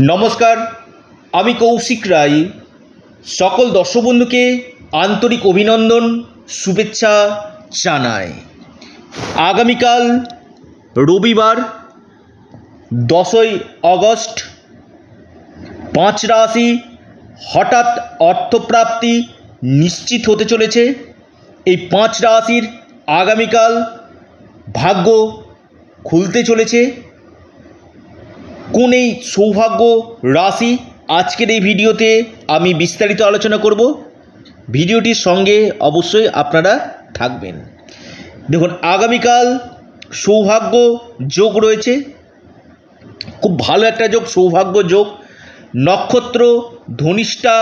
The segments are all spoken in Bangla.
নমস্কার, আমি কৌশিক রায়। সকল দর্শক বন্ধুকে আন্তরিক অভিনন্দন, শুভেচ্ছা জানাই। আগামীকাল রবিবার 10ই আগস্ট 5 রাশি হঠাৎ অর্থপ্রাপ্তি নিশ্চিত হতে চলেছে। এই 5 রাশির আগামীকাল ভাগ্য খুলতে চলেছে। কোন এই সৌভাগ্য রাশি আজকের এই ভিডিওতে আমি বিস্তারিত আলোচনা করব। ভিডিওটির সঙ্গে অবশ্যই আপনারা থাকবেন। দেখুন, আগামীকাল সৌভাগ্য যোগ রয়েছে, খুব ভালো একটা যোগ, সৌভাগ্য যোগ। নক্ষত্র ধনিষ্ঠা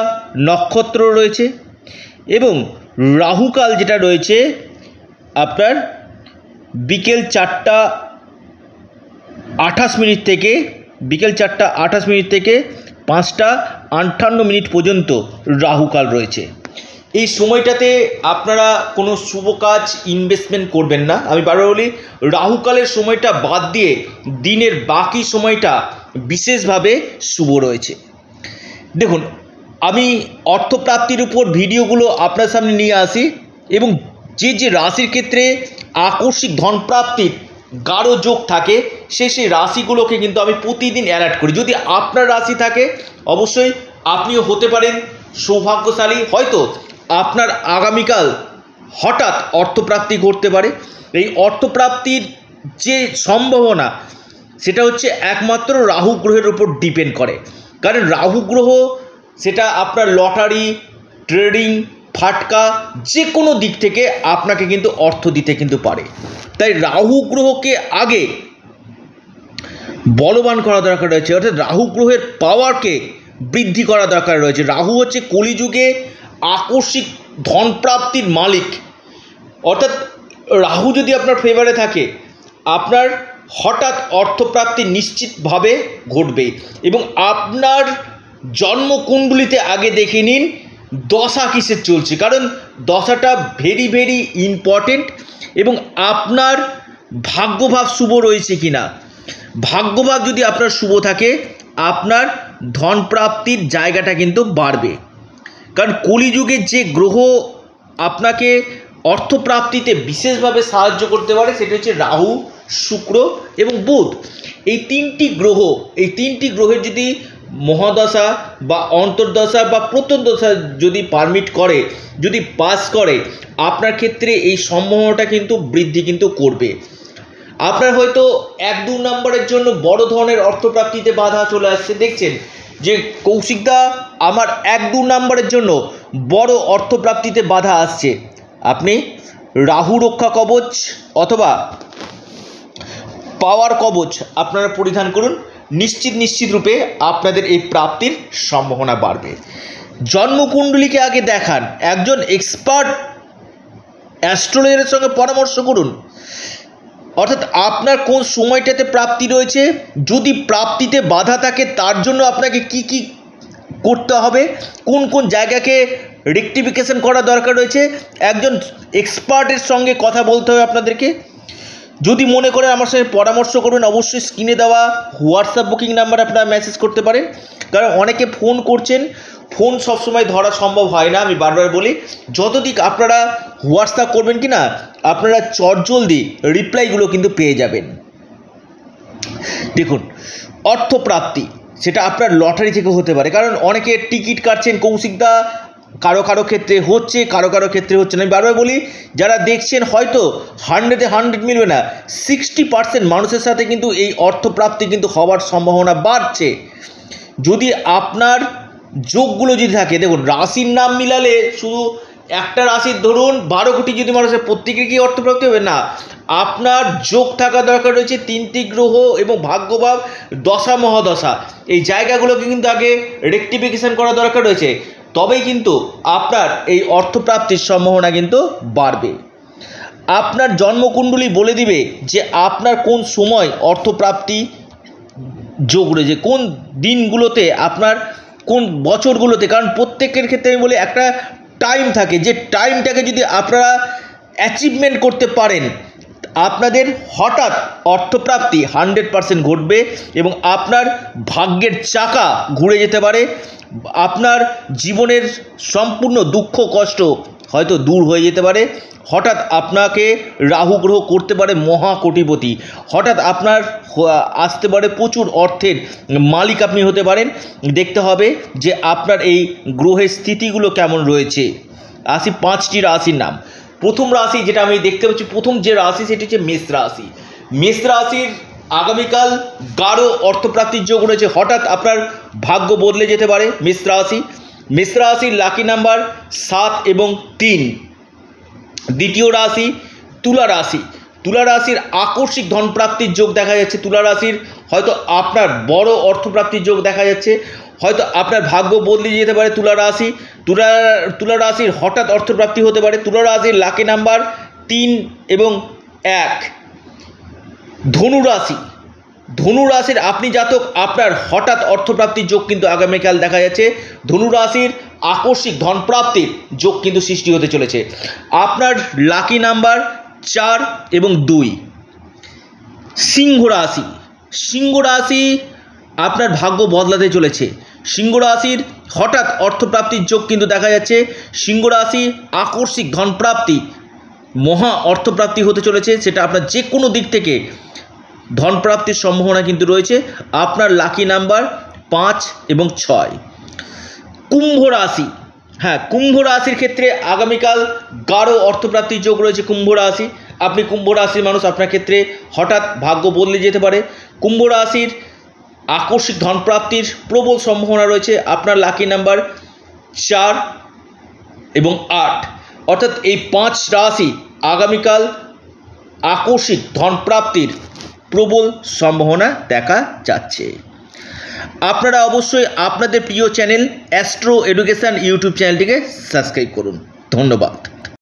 নক্ষত্র রয়েছে এবং রাহুকাল যেটা রয়েছে আপনার বিকেল 4টা 28 মিনিট থেকে 5টা 58 পর্যন্ত রাহুকাল রয়েছে। এই সময়টাতে আপনারা কোনো শুভ কাজ ইনভেস্টমেন্ট করবেন না। আমি বারবার বলি, রাহুকালের সময়টা বাদ দিয়ে দিনের বাকি সময়টা বিশেষভাবে শুভ রয়েছে। দেখুন, আমি অর্থপ্রাপ্তির উপর ভিডিওগুলো আপনার সামনে নিয়ে আসি এবং যে রাশির ক্ষেত্রে আকস্মিক ধনপ্রাপ্তির গাঢ় যোগ থাকে সেই রাশিগুলোকে কিন্তু আমি প্রতিদিন অ্যালার্ট করি। যদি আপনার রাশি থাকে অবশ্যই আপনিও হতে পারেন সৌভাগ্যশালী। হয়তো আপনার আগামীকাল হঠাৎ অর্থপ্রাপ্তি ঘটতে পারে। এই অর্থপ্রাপ্তির যে সম্ভাবনা সেটা হচ্ছে একমাত্র রাহু গ্রহের উপর ডিপেন্ড করে। কারণ রাহু গ্রহ সেটা আপনার লটারি, ট্রেডিং, ফাটকা যে কোনো দিক থেকে আপনাকে কিন্তু অর্থ দিতে কিন্তু পারে। তাই রাহু গ্রহকে আগে বলবান করা দরকার রয়েছে, অর্থাৎ রাহু গ্রহের পাওয়ারকে বৃদ্ধি করা দরকার রয়েছে। রাহু হচ্ছে কলিযুগে আকস্মিক ধনপ্রাপ্তির মালিক। অর্থাৎ রাহু যদি আপনার ফেভারে থাকে আপনার হঠাৎ অর্থপ্রাপ্তি নিশ্চিতভাবে ঘটবে। এবং আপনার জন্মকুণ্ডলিতে আগে দেখে নিন দশা কিসের চলছে, কারণ দশাটা ভেরি ইম্পর্টেন্ট। এবং আপনার ভাগ্যভাব শুভ রয়েছে কিনা, ভাগ্যভাব যদি আপনার শুভ থাকে আপনার ধন প্রাপ্তির জায়গাটা কিন্তু বাড়বে। কারণ কলিযুগের যে গ্রহ আপনাকে অর্থপ্রাপ্তিতে বিশেষভাবে সাহায্য করতে পারে সেটা হচ্ছে রাহু, শুক্র এবং বুধ। এই তিনটি গ্রহের যদি মহাদশা বা অন্তর্দশা বা প্রত্যন্তদশা যদি পারমিট করে, যদি পাস করে, আপনার ক্ষেত্রে এই সম্ভাবনাটা কিন্তু বৃদ্ধি কিন্তু করবে। আপনার হয়তো 1-2 নম্বরের জন্য বড় ধরনের অর্থপ্রাপ্তিতে বাধা চলে আসছে। দেখছেন যে কৌশিকদা আমার 1-2 নম্বরের জন্য বড় অর্থপ্রাপ্তিতে বাধা আসছে, আপনি রাহু রক্ষা কবচ অথবা পাওয়ার কবচ আপনারা পরিধান করুন। নিশ্চিত রূপে আপনাদের এই প্রাপ্তির সম্ভাবনা বাড়বে। জন্মকুণ্ডলীকে আগে দেখান, একজন এক্সপার্ট অ্যাস্ট্রোলজারের সঙ্গে পরামর্শ করুন। অর্থাৎ আপনার কোন সময়টাতে প্রাপ্তি রয়েছে, যদি প্রাপ্তিতে বাধা থাকে তার জন্য আপনাকে কি করতে হবে, কোন জায়গাকে রেকটিফিকেশন করা দরকার রয়েছে, একজন এক্সপার্টের সঙ্গে কথা বলতে হবে আপনাদেরকে। যদি মনে করেন আমার সঙ্গে পরামর্শ করবেন, অবশ্যই স্ক্রিনে দেওয়া হোয়াটসঅ্যাপ বুকিং নাম্বার আপনারা মেসেজ করতে পারেন। কারণ অনেকে ফোন করছেন, ফোন সবসময় ধরা সম্ভব হয় না। আমি বারবার বলি, যতদিক আপনারা হোয়াটসঅ্যাপ করবেন কি না আপনারা চটজলদি রিপ্লাইগুলো কিন্তু পেয়ে যাবেন। দেখুন, অর্থপ্রাপ্তি সেটা আপনার লটারি থেকে হতে পারে। কারণ অনেকে টিকিট কাটছেন কৌশিকদা, কারো ক্ষেত্রে হচ্ছে, কারো ক্ষেত্রে হচ্ছে না। আমি বারবার বলি, যারা দেখছেন হয়তো 100 মিলবে না, 60% মানুষের সাথে কিন্তু এই অর্থপ্রাপ্তি কিন্তু হওয়ার সম্ভাবনা বাড়ছে যদি আপনার যোগগুলো যদি থাকে। দেখুন, রাশির নাম মিলালে শুধু একটা রাশির ধরুন 12 কোটি যদি মানুষের প্রত্যেকের কি অর্থপ্রাপ্তি হবে না, আপনার যোগ থাকা দরকার রয়েছে 3টি গ্রহ এবং ভাগ্যভাব, দশা মহাদশা, এই জায়গাগুলোকে কিন্তু আগে রেকটিফিকেশন করা দরকার রয়েছে। তবেই কিন্তু আপনার এই অর্থপ্রাপ্তির সম্ভাবনা কিন্তু বাড়বে। আপনার জন্মকুণ্ডলী বলে দিবে যে আপনার কোন সময় অর্থপ্রাপ্তি যোগ রয়েছে, কোন দিনগুলোতে, আপনার কোন বছরগুলোতে। কারণ প্রত্যেকের ক্ষেত্রে আমি বলি একটা টাইম থাকে, যে টাইমটাকে যদি আপনারা অ্যাচিভমেন্ট করতে পারেন আপনাদের হঠাৎ অর্থপ্রাপ্তি 100% ঘটবে এবং আপনার ভাগ্যের চাকা ঘুরে যেতে পারে। আপনার জীবনের সম্পূর্ণ দুঃখ কষ্ট হয়তো দূর হয়ে যেতে পারে। হঠাৎ আপনাকে রাহু গ্রহ করতে পারে মহাকোটিপতি, হঠাৎ আপনার আসতে পারে প্রচুর অর্থের মালিক আপনি হতে পারেন। দেখতে হবে যে আপনার এই গ্রহের স্থিতিগুলো কেমন রয়েছে। আসি 5টি রাশির নাম। প্রথম রাশি যেটা আমি দেখতে পাচ্ছি, প্রথম যে রাশি সেটি হচ্ছে মেষ রাশি। মেষ রাশির আগামীকাল গাঢ় অর্থপ্রাপ্তির যোগ রয়েছে। হঠাৎ আপনার ভাগ্য বদলে যেতে পারে মেষ রাশি। মেষ রাশির লাকি নাম্বার 7 এবং 3। দ্বিতীয় রাশি তুলা রাশি। তুলা রাশির আকস্মিক ধনপ্রাপ্তির যোগ দেখা যাচ্ছে। তুলা রাশির হয়তো আপনার বড় অর্থপ্রাপ্তির যোগ দেখা যাচ্ছে, হয়তো আপনার ভাগ্য বদলে যেতে পারে তুলা রাশি। তুলা রাশির হঠাৎ অর্থপ্রাপ্তি হতে পারে। তুলা রাশির লাকি নাম্বার 3 এবং 1। ধনু রাশি। ধনু রাশির আপনি জাতক, আপনার হঠাৎ অর্থপ্রাপ্তির যোগ কিন্তু আগামীকাল দেখা যাচ্ছে। ধনু রাশির আকস্মিক ধনপ্রাপ্তির যোগ কিন্তু সৃষ্টি হতে চলেছে। আপনার লাকি নাম্বার 4 এবং 2। সিংহ রাশি। সিংহ রাশি আপনার ভাগ্য বদলাতে চলেছে। সিংহ রাশির হঠাৎ অর্থপ্রাপ্তির যোগ কিন্তু দেখা যাচ্ছে। সিংহ রাশি আকস্মিক ধনপ্রাপ্তি, মহা অর্থপ্রাপ্তি হতে চলেছে। সেটা আপনার যে কোনো দিক থেকে ধনপ্রাপ্তির সম্ভাবনা কিন্তু রয়েছে। আপনার লাকি নাম্বার 5 এবং 6। কুম্ভ রাশি। হ্যাঁ, কুম্ভ রাশির ক্ষেত্রে আগামীকাল গাঢ় অর্থপ্রাপ্তির যোগ রয়েছে। কুম্ভ রাশি, আপনি কুম্ভ রাশির মানুষ, আপনার ক্ষেত্রে হঠাৎ ভাগ্য বদলে যেতে পারে। কুম্ভ রাশির আকস্মিক ধনপ্রাপ্তির প্রবল সম্ভাবনা রয়েছে। আপনার লাকি নাম্বার 4 এবং 8। অর্থাৎ এই 5 রাশি আগামীকাল আকস্মিক ধনপ্রাপ্তির প্রবল সম্ভাবনা দেখা যাচ্ছে। আপনারা অবশ্যই আপনাদের প্রিয় চ্যানেল অ্যাস্ট্রো এডুকেশন ইউটিউব চ্যানেলটিকে সাবস্ক্রাইব করুন। ধন্যবাদ।